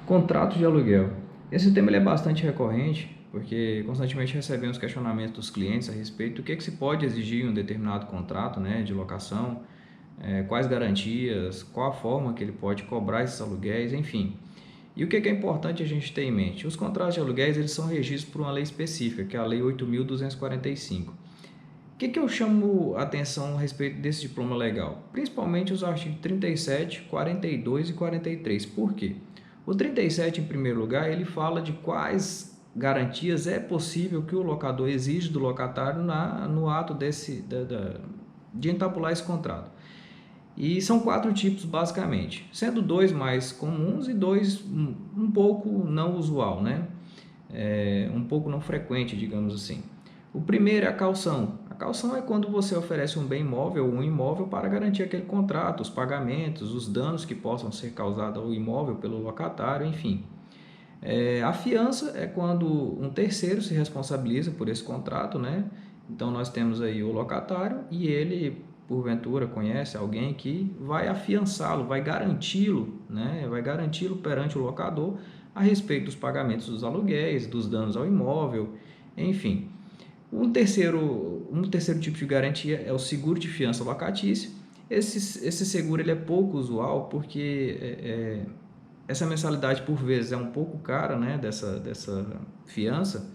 Contrato de aluguel. Esse tema ele é bastante recorrente, porque constantemente recebemos questionamentos dos clientes a respeito do que se pode exigir em um determinado contrato, né, de locação, quais garantias, qual a forma que ele pode cobrar esses aluguéis, enfim. E o que é importante a gente ter em mente? Os contratos de aluguéis eles são regidos por uma lei específica, que é a Lei 8.245. O que eu chamo a atenção a respeito desse diploma legal? Principalmente os artigos 37, 42 e 43. Por quê? O 37, em primeiro lugar, ele fala de quais garantias é possível que o locador exige do locatário no ato de entabular esse contrato. E são 4 tipos basicamente, sendo 2 mais comuns e 2 um pouco não usual, né? Um pouco não frequente, digamos assim. O primeiro é a caução. A caução é quando você oferece um bem imóvel ou um imóvel para garantir aquele contrato, os pagamentos, os danos que possam ser causados ao imóvel pelo locatário, enfim. A fiança é quando um terceiro se responsabiliza por esse contrato, né? Então nós temos aí o locatário e ele, porventura, conhece alguém que vai afiançá-lo, vai garanti-lo, né? Vai garanti-lo perante o locador a respeito dos pagamentos dos aluguéis, dos danos ao imóvel, enfim. Um terceiro tipo de garantia é o seguro de fiança locatícia. Esse seguro ele é pouco usual porque essa mensalidade por vezes é um pouco cara, né, dessa fiança,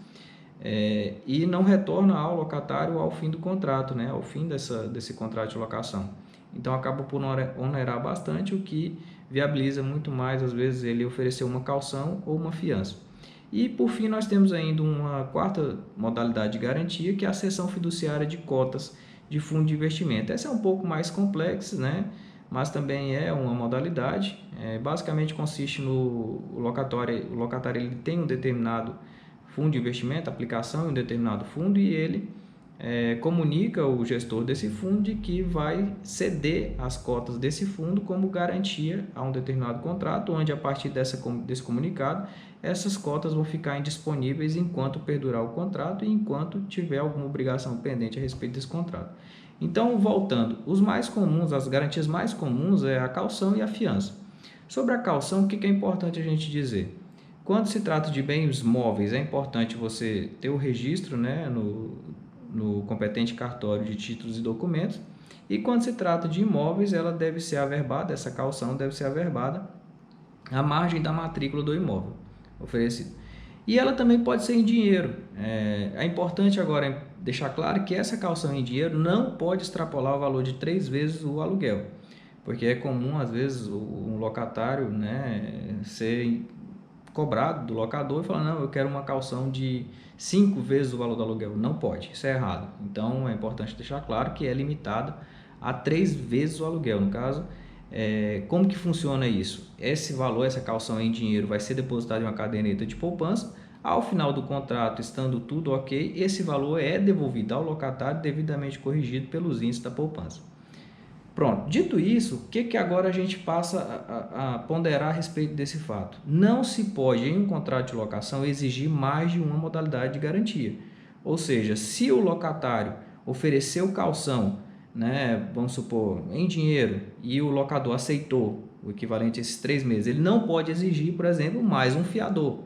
e não retorna ao locatário ao fim do contrato, né, ao fim desse contrato de locação. Então acaba por onerar bastante, o que viabiliza muito mais, às vezes, ele oferecer uma caução ou uma fiança. E por fim nós temos ainda uma quarta modalidade de garantia, que é a cessão fiduciária de cotas de fundo de investimento. Essa é um pouco mais complexa, né? Mas também é uma modalidade. Basicamente consiste no o locatário ele tem um determinado fundo de investimento, aplicação em um determinado fundo, e ele comunica o gestor desse fundo de que vai ceder as cotas desse fundo como garantia a um determinado contrato, onde a partir desse comunicado, essas cotas vão ficar indisponíveis enquanto perdurar o contrato e enquanto tiver alguma obrigação pendente a respeito desse contrato. Então, voltando, os mais comuns, as garantias mais comuns é a caução e a fiança. Sobre a caução, o que é importante a gente dizer? Quando se trata de bens móveis, é importante você ter o registro, né, no competente cartório de títulos e documentos. E quando se trata de imóveis, ela deve ser averbada, essa caução deve ser averbada à margem da matrícula do imóvel oferecido. E ela também pode ser em dinheiro. É importante agora deixar claro que essa caução em dinheiro não pode extrapolar o valor de 3 vezes o aluguel, porque é comum, às vezes, um locatário, né, ser cobrado do locador e falar, não, eu quero uma caução de 5 vezes o valor do aluguel. Não pode, isso é errado. Então é importante deixar claro que é limitado a 3 vezes o aluguel. No caso, como que funciona isso? Esse valor, essa caução em dinheiro vai ser depositado em uma caderneta de poupança. Ao final do contrato, estando tudo ok, esse valor é devolvido ao locatário devidamente corrigido pelos índices da poupança. Pronto, dito isso, o que agora a gente passa a ponderar a respeito desse fato? Não se pode, em um contrato de locação, exigir mais de uma modalidade de garantia. Ou seja, se o locatário ofereceu caução, né, vamos supor, em dinheiro, e o locador aceitou o equivalente a esses 3 meses, ele não pode exigir, por exemplo, mais um fiador.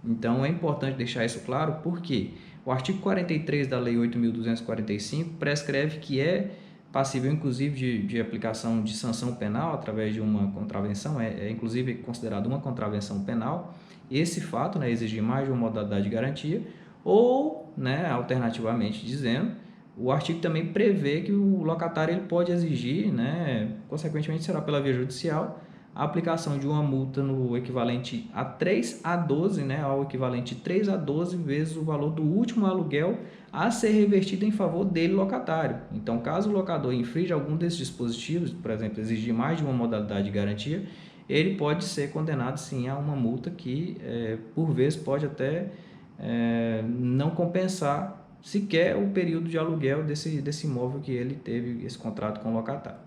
Então é importante deixar isso claro, porque o artigo 43 da Lei 8.245 prescreve que é passível inclusive de aplicação de sanção penal através de uma contravenção, inclusive considerado uma contravenção penal, esse fato, né, exigir mais de uma modalidade de garantia, ou, né, alternativamente dizendo, o artigo também prevê que o locatário ele pode exigir, né, consequentemente será pela via judicial, a aplicação de uma multa no equivalente a 3 a 12, né, ao equivalente de 3 a 12 vezes o valor do último aluguel a ser revertido em favor dele, locatário. Então, caso o locador infrinja algum desses dispositivos, por exemplo, exigir mais de uma modalidade de garantia, ele pode ser condenado sim a uma multa que, por vezes, pode até não compensar sequer o período de aluguel desse imóvel que ele teve esse contrato com o locatário.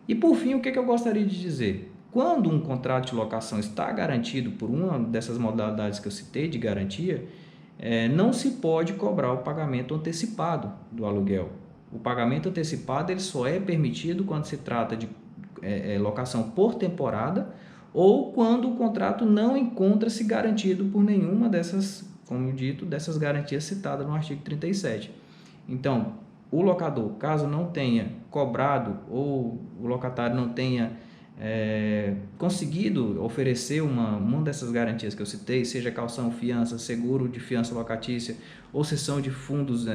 E por fim, o que eu gostaria de dizer? Quando um contrato de locação está garantido por uma dessas modalidades que eu citei de garantia, não se pode cobrar o pagamento antecipado do aluguel. O pagamento antecipado ele só é permitido quando se trata de locação por temporada ou quando o contrato não encontra-se garantido por nenhuma dessas, como dito, dessas garantias citadas no artigo 37. Então, o locador, caso não tenha cobrado ou o locatário não tenha conseguido oferecer uma dessas garantias que eu citei, seja calção, fiança, seguro de fiança locatícia ou cessão de fundos,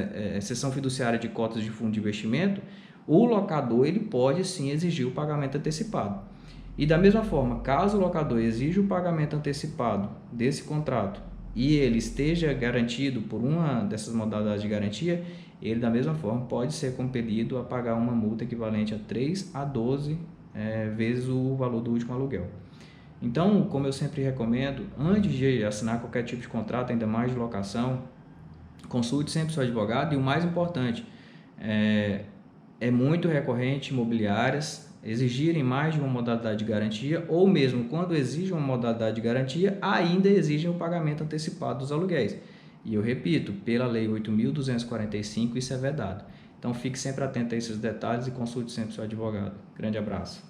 cessão fiduciária de cotas de fundo de investimento, o locador ele pode sim exigir o pagamento antecipado. E da mesma forma, caso o locador exija o pagamento antecipado desse contrato e ele esteja garantido por uma dessas modalidades de garantia, ele da mesma forma pode ser compelido a pagar uma multa equivalente a 3 a 12 vezes o valor do último aluguel. Então, como eu sempre recomendo, antes de assinar qualquer tipo de contrato, ainda mais de locação, consulte sempre seu advogado. E o mais importante, é muito recorrente imobiliárias exigirem mais de uma modalidade de garantia, ou mesmo quando exigem uma modalidade de garantia, ainda exigem o pagamento antecipado dos aluguéis. E eu repito, pela Lei 8.245 isso é vedado. Então fique sempre atento a esses detalhes e consulte sempre seu advogado. Grande abraço.